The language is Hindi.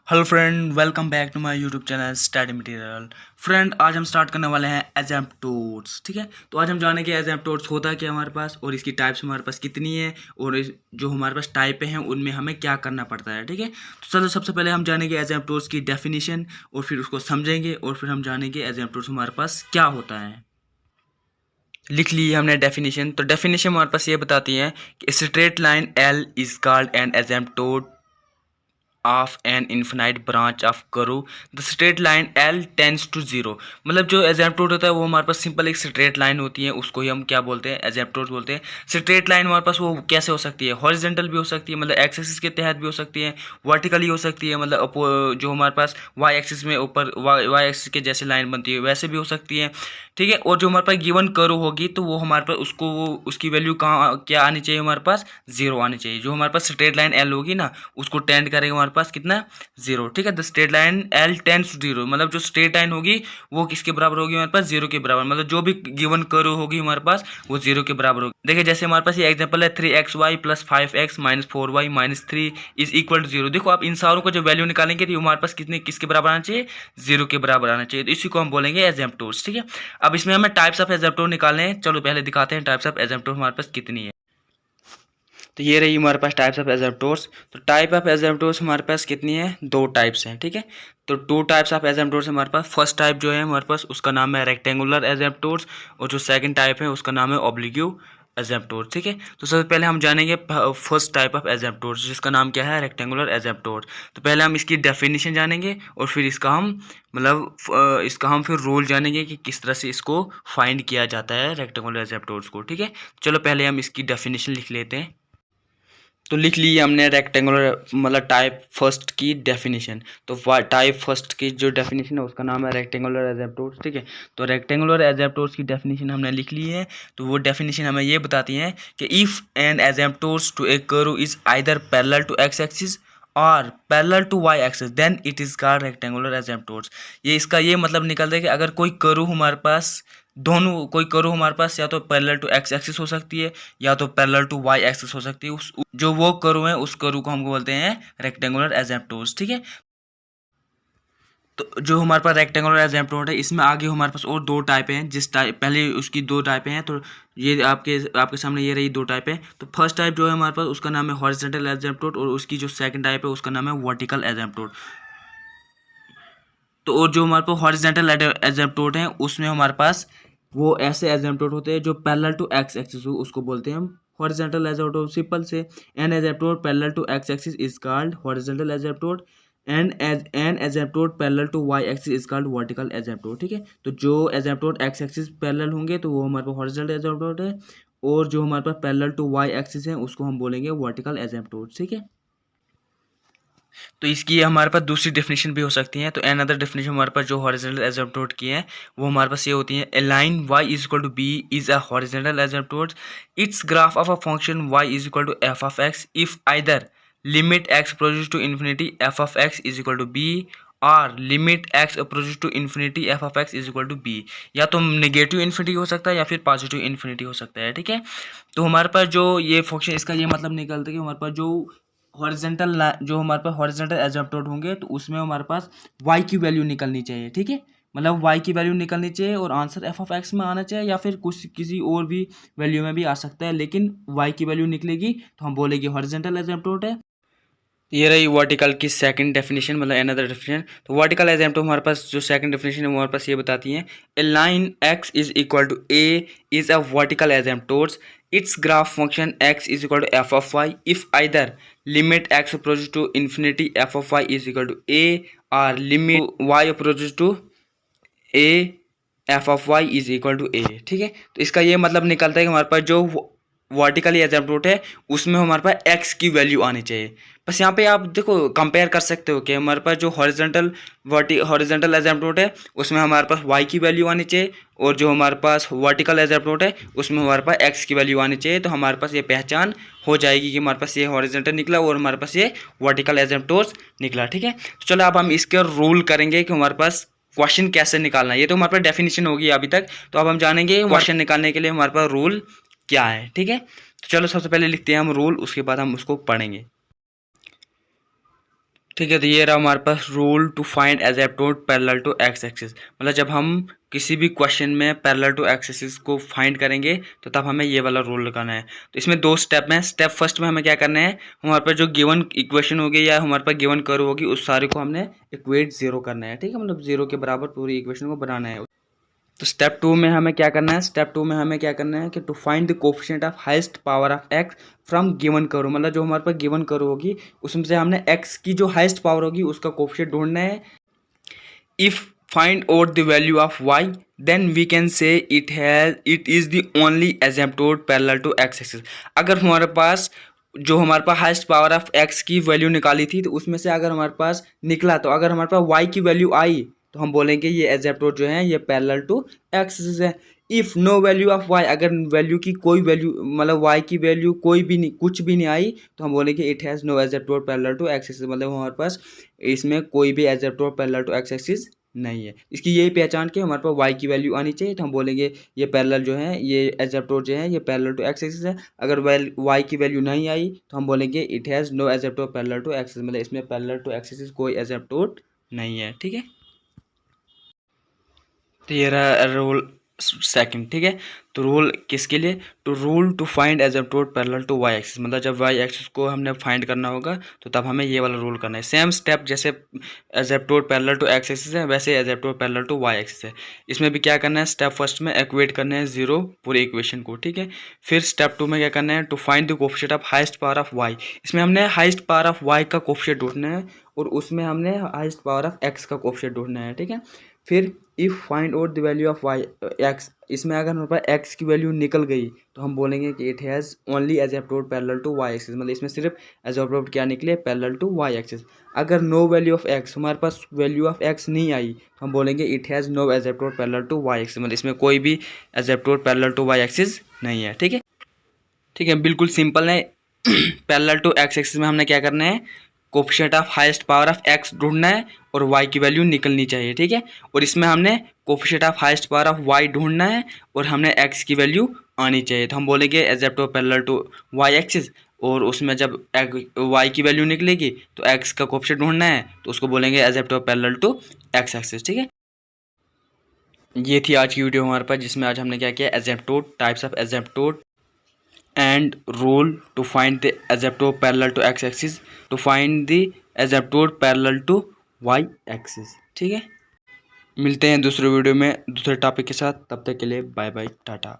Hello friend, welcome back to my YouTube channel study material. Friend, आज हम स्टार्ट करने वाले हैं एजेम्प्टोड्स। ठीक है, तो आज हम जानेंगे एजेम्प्टोड्स होता क्या हमारे पास और इसकी टाइप्स हमारे पास कितनी है और जो हमारे पास टाइप हैं उनमें हमें क्या करना पड़ता है। ठीक है, तो चलो सबसे पहले हम जानेंगे एजेम्प्टोड्स की डेफिनेशन और फिर उसको समझेंगे और फिर हम जानेंगे एजेम्प्टोड्स हमारे पास क्या होता है। लिख ली हमने डेफिनेशन। तो डेफिनेशन हमारे पास ये बताती है कि straight line L is called an asymptote of an infinite branch of curve. The straight line L tends to zero. मतलब जो एजेम्प्टोड होता है वो हमारे पास सिंपल एक स्ट्रेट लाइन होती है, उसको ही हम क्या बोलते हैं, एजेम्प्टोड बोलते हैं। स्ट्रेट लाइन हमारे पास वो कैसे हो सकती है, हॉरिजॉन्टल भी हो सकती है, मतलब एक्स एक्सिस के तहत भी हो सकती है, वर्टिकली हो सकती है, मतलब जो हमारे पास वाई एक्सिस में ऊपर वाई एक्सिस के जैसे लाइन बनती है वैसे भी हो सकती है। ठीक है, और जो हमारे पास गिवन कर्व होगी तो वो हमारे पास उसको उसकी वैल्यू कहाँ क्या आनी चाहिए, हमारे पास जीरो आनी चाहिए। जो हमारे पास स्ट्रेट लाइन एल होगी ना उसको टेंड करेगा हमारे पास कितना, जीरो। ठीक है, the straight line L tends to zero, मतलब जो स्ट्रेट लाइन होगी वो किसके बराबर होगी, हमारे पास जीरो के बराबर। मतलब जो भी गिवन कर्व होगी हमारे पास वो जीरो के बराबर होगी। देखिए जैसे हमारे पास ये एग्जांपल है 3xy plus 5x minus 4y minus 3 is equal to zero. देखो आप इन सारों को जो वैल्यू निकालेंगे तो हमारे पास कितने किसके बराबर आना चाहिए, जीरो के बराबर आना चाहिए। तो इसी को हम बोलेंगे एजेम्प्टोड्स। ठीक है, अब इसमें हमें टाइप्स ऑफ एजेम्प्टोड निकालने हैं। चलो पहले दिखाते हैं टाइप्स ऑफ एजेम्प्टोड हमारे पास कितनी है। तो ये रही हमारे पास टाइप्स ऑफ एजेम्प्टोड्स। तो टाइप ऑफ एजेम्प्टोड्स हमारे पास कितनी है, दो टाइप्स हैं। ठीक है, तो टू टाइप्स ऑफ एजेम्प्टोड्स हमारे पास। फर्स्ट टाइप जो है हमारे पास उसका नाम है रेक्टेंगुलर एजेम्प्टोड्स और जो सेकंड टाइप है उसका नाम है ऑब्लिक्यू एजेम्प्टोड। ठीक है, तो सबसे पहले हम जानेंगे फर्स्ट टाइप ऑफ एजेम्प्टोड्स जिसका नाम क्या है, रेक्टेंगुलर एजेम्प्टोड। तो पहले हम इसकी डेफिनेशन जानेंगे और फिर इसका हम इसका हम फिर रूल जानेंगे कि किस तरह से इसको फाइंड किया जाता है रेक्टेंगुलर एजेम्प्टोड्स को। ठीक है, चलो पहले हम इसकी डेफिनेशन लिख लेते हैं। तो लिख ली हमने रेक्टेंगुलर मतलब टाइप फर्स्ट की डेफिनेशन। तो टाइप फर्स्ट की जो डेफिनेशन है उसका नाम है रेक्टेंगुलर एजेम्प्टोड्स। ठीक है, तो रेक्टेंगुलर एजेम्प्टोड्स की डेफिनेशन हमने लिख ली है। तो वो डेफिनेशन हमें ये बताती है कि if an asymptotes to a curve is either parallel to x axis और parallel to y axis then it is called rectangular asymptotes. ये इसका ये मतलब निकलता है कि अगर कोई कर्व हमारे पास दोनों कोई कर्व हमारे पास या तो पैरेलल टू एक्स एक्सिस हो सकती है या तो पैरेलल टू वाई एक्सिस हो सकती है, उस जो वो कर्व है उस कर्व को हम बोलते हैं रेक्टेंगुलर एजेम्प्टोड्स। ठीक है, तो जो हमारे पास रेक्टेंगुलर एजेम्प्टोड है इसमें आगे हमारे पास और दो टाइप हैं। जिस टाइप पहले उसकी दो टाइप हैं तो ये आपके सामने ये रही दो टाइप है। तो फर्स्ट टाइप जो है हमारे पास उसका नाम है हॉरिजॉन्टल एजेम्प्टोड और उसकी जो सेकंड टाइप है उसका नाम है वर्टिकल एजेम्प्टोड। तो और जो हमारे पास हॉरिजॉन्टल एजेम्प्टोड है उसमें हमारे पास वो ऐसे एजेम्प्टोड होते हैं जो पैरेलल टू एक्स एक्सिस हो, उसको बोलते हैं हम हॉरिजॉन्टल एजेम्प्टोड। सिंपल से an asymptote parallel to x axis is called horizontal asymptote and an asymptote parallel to y axis is called vertical asymptote. ठीक है, तो जो एजेम्प्टोड एक्स एक्सिस पैरेलल होंगे तो वो हमारे पास हॉरिजॉन्टल एजेम्प्टोड है और जो हमारे पास पैरेलल टू वाई एक्सिस है उसको हम बोलेंगे वर्टिकल एजेम्प्टोड। ठीक है, तो इसकी हमारे पास दूसरी डेफिनेशन भी हो सकती है। तो एन अदर डेफिनेशन हमारे पास जो हॉरिजॉन्टल एजेम्प्टोड की है वो हमारे पास ये होती है, a line y is equal to b is a horizontal asymptote. It's graph of a function y is equal to f of x if either limit x approaches to infinity f of x is equal to b और limit x approaches to infinity f of x is equal to b. या तो नेगेटिव इन्फिनिटी हो सकता है या फिर पॉजिटिव इन्फिनिटी हो सकता है। ठीक है, तो हमारे पास जो ये फंक्शन इसका ये मतलब निकलता है कि हमारे पास जो हॉरिजॉन्टल जो हमारे पास हॉरिजॉन्टल एजेम्प्टोड होंगे तो उसमें हमारे पास y की वैल्यू निकलनी चाहिए। ठीक है, मतलब y की वैल्यू निकलनी चाहिए और आंसर एफ ऑफ एक्स में आना चाहिए या फिर कुछ किसी और भी वैल्यू में भी आ सकता है, लेकिन y की वैल्यू निकलेगी तो हम बोलेंगे हॉरिजॉन्टल एजेम्प्टोड है। ये रही वर्टिकल की सेकंड डेफिनेशन, मतलब अनदर डेफिनेशन। तो वर्टिकल एजेम्प्टोड हमारे पास जो सेकंड डेफिनेशन है हमारे पास ये बताती है, a line x is equal to a is a vertical asymptote. It's graph function x is equal to f of y if either limit x approaches to infinity f of y is equal to a और limit y approaches to a f of y is equal to a. ठीक है, तो इसका ये मतलब निकलता है कि हमारे पास जो वर्टिकली एजेम्प्टोड है उसमें हमारे पास एक्स की वैल्यू आनी चाहिए। बस यहाँ पे आप देखो कंपेयर कर सकते हो कि हमारे पास जो हॉरिजॉन्टल एजेम्प्टोड है उसमें हमारे पास वाई की वैल्यू आनी चाहिए और जो हमारे पास वर्टिकल एजेम्प्टोड है उसमें हमारे पास एक्स की वैल्यू आनी चाहिए। तो हमारे पास ये पहचान हो जाएगी कि हमारे पास ये हॉरिजॉन्टल निकला और हमारे पास ये वर्टिकल एजेम्प्टोड निकला। ठीक है, तो चलो अब हम इसके रूल करेंगे कि हमारे पास क्वेश्चन कैसे निकालना है। ये तो हमारे पास डेफिनेशन होगी अभी तक, तो अब हम जानेंगे क्वेश्चन निकालने के लिए हमारे पास रूल क्या है। ठीक है, तो चलो सबसे पहले लिखते हैं हम रूल, उसके बाद हम उसको पढ़ेंगे। ठीक है, तो ये रहा हमारे पास rule to find asymptote parallel to x axis. मतलब जब हम किसी भी क्वेश्चन में पैरेलल टू एक्स एक्सिस को फाइंड करेंगे तो तब हमें ये वाला रूल लगाना है। तो इसमें 2 स्टेप हैं। स्टेप फर्स्ट में हमें क्या करना है, हमारे पास जो गिवन इक्वेशन होगी या हमारे पास गिवन कर्व होगी उस सारे को हमने इक्वेट 0 करना है। ठीक है, मतलब 0 के बराबर पूरी इक्वेशन को बनाना है। तो स्टेप 2 में हमें क्या करना है, स्टेप 2 में हमें क्या करना है कि to find the coefficient of highest power of x from given curve. मतलब जो हमारे पास गिवन कर्व होगी उसमें से हमने एक्स की जो हाईएस्ट पावर होगी उसका कोफिशिएंट ढूंढना है। If find out the value of y then we can say it is the only asymptote parallel to x axis. अगर हमारे पास जो हमारे पास हाईएस्ट पावर ऑफ एक्स की वैल्यू निकाली थी तो उसमें से अगर हमारे पास निकला, तो अगर हमारे पास वाई की वैल्यू आई तो हम बोलेंगे ये एजेप्टोड जो है ये पैरेलल टू एक्स एक्सिस है। If no value of y, अगर वैल्यू की कोई वैल्यू मतलब वाई की वैल्यू कोई भी नहीं, कुछ भी नहीं आई, तो हम बोलेंगे it has no asymptote parallel to x axis. मतलब हमारे पास इसमें कोई भी asymptote parallel to x axis नहीं है। इसकी यही पहचान के हमारे पास वाई की वैल्यू आनी चाहिए, तो हम बोलेंगे ये पैरेलल जो है ये एजेप्टोड जो है ये पैरेलल टू एक्स एक्सिस है। अगर वाई की वैल्यू नहीं आई तो हम बोलेंगे it has no asymptote parallel to axis, मतलब इसमें पैरेलल टू एक्सिस कोई एजेप्टोड नहीं है। ठीक है, तो ये रहा रूल सेकंड। ठीक है, तो रूल किसके लिए, to rule to find asymptote parallel to y axis. मतलब जब वाई एक्सिस को हमने फाइंड करना होगा तो तब हमें ये वाला रूल करना है। सेम स्टेप जैसे एजेप्टोड पैरेलल टू एक्स एक्सिस है वैसे एजेप्टोड पैरेलल टू वाई एक्सिस है। इसमें भी क्या करना है, स्टेप फर्स्ट में इक्वेट करना है 0 पूरे इक्वेशन को। ठीक है, फिर स्टेप 2 में क्या करना है, to find the coefficient of highest power of y. इसमें हमने हाईएस्ट पावर ऑफ वाई का कोफिशिएंट ढूंढना है और उसमें हमने हाईएस्ट पावर ऑफ एक्स का कोफिशिएंट ढूंढना है। ठीक है, फिर if find out the value of y x, इसमें अगर हमारे पास एक्स की वैल्यू निकल गई तो हम बोलेंगे कि it has only asymptote parallel to y axis. मतलब इसमें सिर्फ एजेप्टोड क्या निकले, पैरेलल टू वाई एक्सिस। अगर नो वैल्यू ऑफ एक्स, हमारे पास वैल्यू ऑफ एक्स नहीं आई तो हम बोलेंगे it has no asymptote parallel to y axis. मतलब इसमें कोई भी asymptote parallel to y axis नहीं है। ठीक है, ठीक है, बिल्कुल सिंपल है। पैरेलल टू एक्स एक्सिस में हमने क्या करना है, coefficient of highest power of x ढूंढना है और वाई की वैल्यू निकलनी चाहिए। ठीक है, और इसमें हमने coefficient of highest power of y ढूंढना है और हमने एक्स की वैल्यू आनी चाहिए। तो हम बोलेंगे एजेप्टोड पैरेलल टू वाई एक्सिस, और उसमें जब वाई की वैल्यू निकलेगी तो एक्स का कोफिशिएंट ढूंढना है तो उसको बोलेंगे एजेप्टोड पैरेलल टू एक्स एक्सिस। ठीक है, ये थी आज की वीडियो हमारे पास, जिसमें आज हमने क्या किया, asymptote, types of asymptote and rule to find the asymptote parallel to x axis, to find the asymptote parallel to y axis। ठीक है, मिलते हैं दूसरे वीडियो में दूसरे टॉपिक के साथ, तब तक के लिए बाय बाय, टाटा।